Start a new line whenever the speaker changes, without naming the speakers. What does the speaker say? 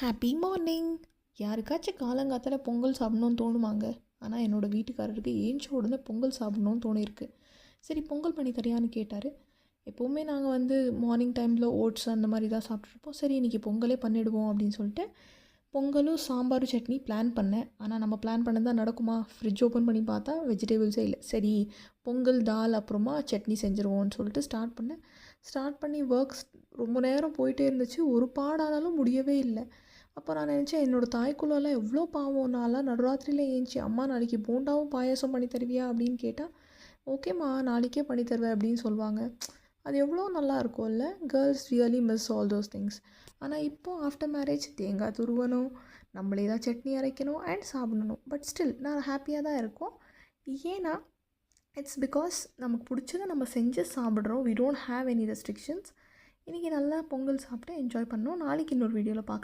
Happy morning. யாருக்காச்சும் காலங்காத்தால பொங்கல் சாப்பிட்ணுன்னு தோணுமாங்க? ஆனால் என்னோடய வீட்டுக்காரருக்கு ஏஞ்ச உடனே பொங்கல் சாப்பிட்ணுன்னு தோணியிருக்கு. சரி பொங்கல் பண்ணி தரியான்னு கேட்டார். எப்போவுமே நாங்கள் மார்னிங் டைமில் ஓட்ஸ் அந்த மாதிரி தான் சாப்பிட்ருப்போம். சரி இன்றைக்கி பொங்கலே பண்ணிவிடுவோம் அப்படின்னு சொல்லிட்டு பொங்கலும் சாம்பாரும் சட்னி பிளான் பண்ணேன். ஆனால் நம்ம பிளான் பண்ணது தான் நடக்குமா? ஃப்ரிட்ஜ் ஓப்பன் பண்ணி பார்த்தா வெஜிடபிள்ஸே இல்லை. சரி பொங்கல் தால் அப்புறமா சட்னி செஞ்சுருவோன்னு சொல்லிட்டு ஸ்டார்ட் பண்ணேன். ஸ்டார்ட் பண்ணி ஒர்க்ஸ் ரொம்ப நேரம் போயிட்டே இருந்துச்சு. ஒரு பாடானாலும் முடியவே இல்லை. அப்போ நான் நினச்சேன், என்னோடய தாய்க்குள்ளெல்லாம் எவ்வளோ பாவம். நான்லாம் நடுராத்திரியில் ஏஞ்சி அம்மா நாளைக்கு போண்டாவும் பாயாசம் பண்ணி தருவியா அப்படின்னு கேட்டால் ஓகேம்மா நாளைக்கே பண்ணி தருவேன் அப்படின்னு சொல்லுவாங்க. அது எவ்வளோ நல்லா இருக்கும்ல. Girls really miss all those things. ஆனால் இப்போது ஆஃப்டர் மேரேஜ் தேங்காய் துருவணும், நம்மளே தான் சட்னி அரைக்கணும் அண்ட் சாப்பிடணும். பட் ஸ்டில் நான் ஹாப்பியாக தான் இருக்கோம். ஏன்னா இட்ஸ் பிகாஸ் நமக்கு பிடிச்சதை நம்ம செஞ்சு சாப்பிட்றோம். We don't have any restrictions. இன்றைக்கி நல்லா பொங்கல் சாப்பிட்டு என்ஜாய் பண்ணோம். நாளைக்கு இன்னொரு வீடியோவில் பார்க்கலாம்.